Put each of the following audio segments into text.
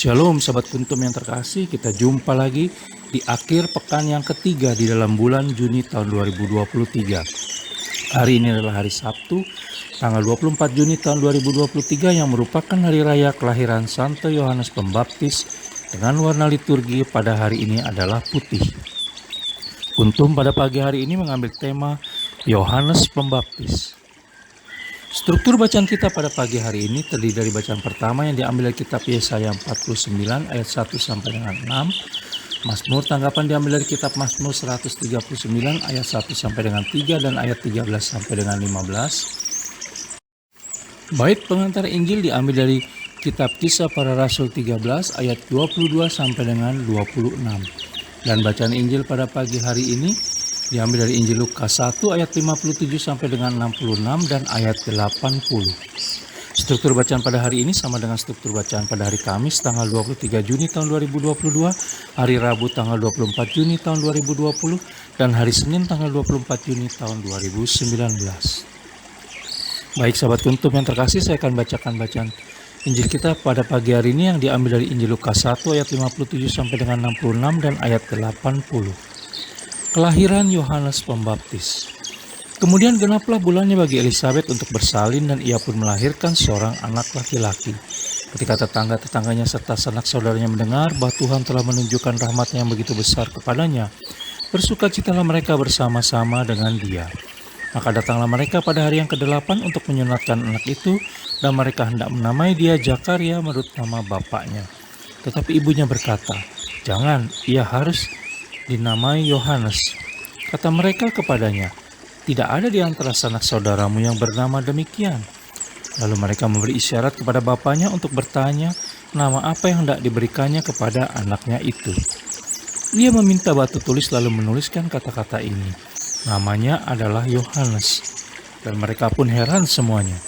Shalom sahabat kuntum yang terkasih, kita jumpa lagi di akhir pekan yang ketiga di dalam bulan Juni tahun 2023. Hari ini adalah hari Sabtu, tanggal 24 Juni tahun 2023 yang merupakan hari raya kelahiran Santo Yohanes Pembaptis dengan warna liturgi pada hari ini adalah putih. Kuntum pada pagi hari ini mengambil tema Yohanes Pembaptis. Struktur bacaan kita pada pagi hari ini terdiri dari bacaan pertama yang diambil dari kitab Yesaya 49 ayat 1 sampai dengan 6. Mazmur tanggapan diambil dari kitab Mazmur 139 ayat 1 sampai dengan 3 dan ayat 13 sampai dengan 15. Bait pengantar Injil diambil dari kitab Kisah Para Rasul 13 ayat 22 sampai dengan 26. Dan bacaan Injil pada pagi hari ini diambil dari Injil Lukas 1 ayat 57 sampai dengan 66 dan ayat 80. Struktur bacaan pada hari ini sama dengan struktur bacaan pada hari Kamis tanggal 23 Juni tahun 2022, hari Rabu tanggal 24 Juni tahun 2020, dan hari Senin tanggal 24 Juni tahun 2019. Baik sahabat kuntum yang terkasih, saya akan bacakan bacaan Injil kita pada pagi hari ini yang diambil dari Injil Lukas 1 ayat 57 sampai dengan 66 dan ayat 80. Kelahiran Yohanes Pembaptis. Kemudian genaplah bulannya bagi Elisabet untuk bersalin dan ia pun melahirkan seorang anak laki-laki. Ketika tetangga-tetangganya serta sanak saudaranya mendengar bahwa Tuhan telah menunjukkan rahmat-Nya yang begitu besar kepadanya, bersukacitalah mereka bersama-sama dengan dia. Maka datanglah mereka pada hari yang ke-8 untuk menyunatkan anak itu, dan mereka hendak menamai dia Zakaria menurut nama bapaknya. Tetapi ibunya berkata, "Jangan, ia harus dinamai Yohanes." Kata mereka kepadanya, "Tidak ada di antara sanak saudaramu yang bernama demikian." Lalu mereka memberi isyarat kepada bapaknya untuk bertanya nama apa yang hendak diberikannya kepada anaknya itu. Dia meminta batu tulis lalu menuliskan kata-kata ini, "Namanya adalah Yohanes." Dan mereka pun heran semuanya.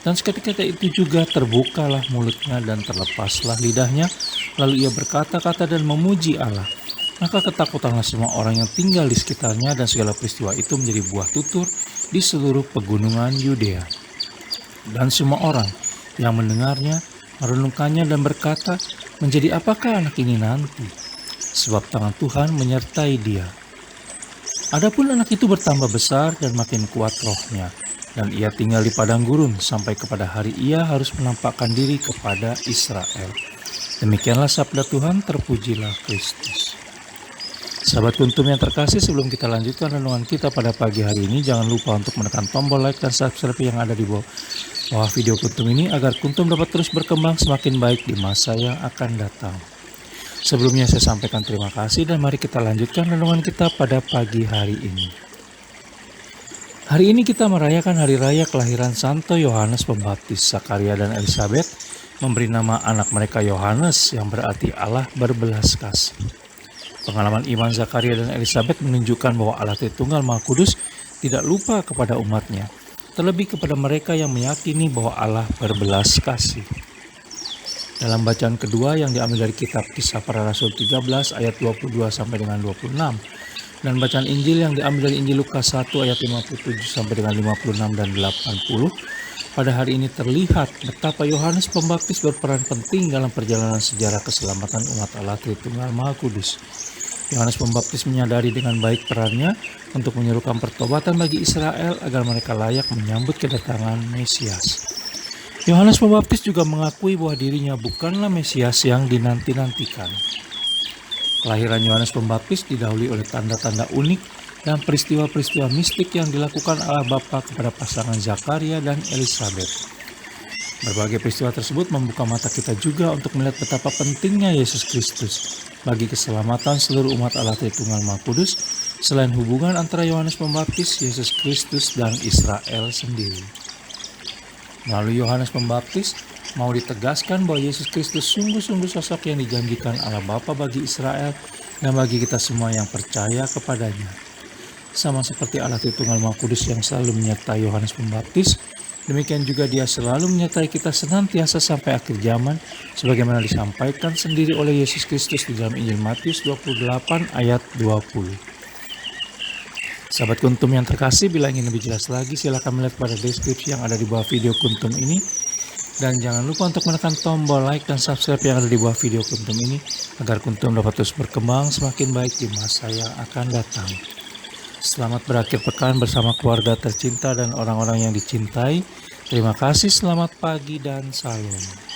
Dan seketika itu juga terbukalah mulutnya dan terlepaslah lidahnya, lalu ia berkata-kata dan memuji Allah. Maka ketakutanlah semua orang yang tinggal di sekitarnya, dan segala peristiwa itu menjadi buah tutur di seluruh pegunungan Yudea. Dan semua orang yang mendengarnya merenungkannya dan berkata, "Menjadi apakah anak ini nanti? Sebab tangan Tuhan menyertai dia." Adapun anak itu bertambah besar dan makin kuat rohnya, dan ia tinggal di padang gurun sampai kepada hari ia harus menampakkan diri kepada Israel. Demikianlah sabda Tuhan, terpujilah Kristus. Sahabat kuntum yang terkasih, sebelum kita lanjutkan renungan kita pada pagi hari ini, jangan lupa untuk menekan tombol like dan subscribe yang ada di bawah video kuntum ini agar kuntum dapat terus berkembang semakin baik di masa yang akan datang. Sebelumnya saya sampaikan terima kasih dan mari kita lanjutkan renungan kita pada pagi hari ini. Hari ini kita merayakan hari raya kelahiran Santo Yohanes Pembaptis. Zakaria dan Elisabet memberi nama anak mereka Yohanes yang berarti Allah berbelas kasih. Pengalaman iman Zakaria dan Elisabet menunjukkan bahwa Allah Tritunggal Maha Kudus tidak lupa kepada umatnya, terlebih kepada mereka yang meyakini bahwa Allah berbelas kasih. Dalam bacaan kedua yang diambil dari kitab Kisah Para Rasul 13 ayat 22 sampai dengan 26, dan bacaan Injil yang diambil dari Injil Lukas 1 ayat 57 sampai dengan 56 dan 80, pada hari ini terlihat betapa Yohanes Pembaptis berperan penting dalam perjalanan sejarah keselamatan umat Allah Tritunggal Maha Kudus. Yohanes Pembaptis menyadari dengan baik perannya untuk menyerukan pertobatan bagi Israel agar mereka layak menyambut kedatangan Mesias. Yohanes Pembaptis juga mengakui bahwa dirinya bukanlah Mesias yang dinanti-nantikan. Kelahiran Yohanes Pembaptis didahului oleh tanda-tanda unik dan peristiwa-peristiwa mistik yang dilakukan Allah Bapa kepada pasangan Zakaria dan Elisabet. Berbagai peristiwa tersebut membuka mata kita juga untuk melihat betapa pentingnya Yesus Kristus bagi keselamatan seluruh umat Allah Tritunggal Maha Kudus, selain hubungan antara Yohanes Pembaptis, Yesus Kristus, dan Israel sendiri. Melalui Yohanes Pembaptis, mau ditegaskan bahwa Yesus Kristus sungguh-sungguh sosok yang dijanjikan Allah Bapa bagi Israel dan bagi kita semua yang percaya kepadanya. Sama seperti Allah Tritunggal Maha Kudus yang selalu menyertai Yohanes Pembaptis, demikian juga Dia selalu menyertai kita senantiasa sampai akhir zaman, sebagaimana disampaikan sendiri oleh Yesus Kristus di dalam Injil Matius 28 ayat 20. Sahabat kuntum yang terkasih, bila ingin lebih jelas lagi, silakan melihat pada deskripsi yang ada di bawah video kuntum ini. Dan jangan lupa untuk menekan tombol like dan subscribe yang ada di bawah video Kuntum ini agar Kuntum dapat terus berkembang semakin baik di masa yang akan datang. Selamat berakhir pekan bersama keluarga tercinta dan orang-orang yang dicintai. Terima kasih, selamat pagi dan salam.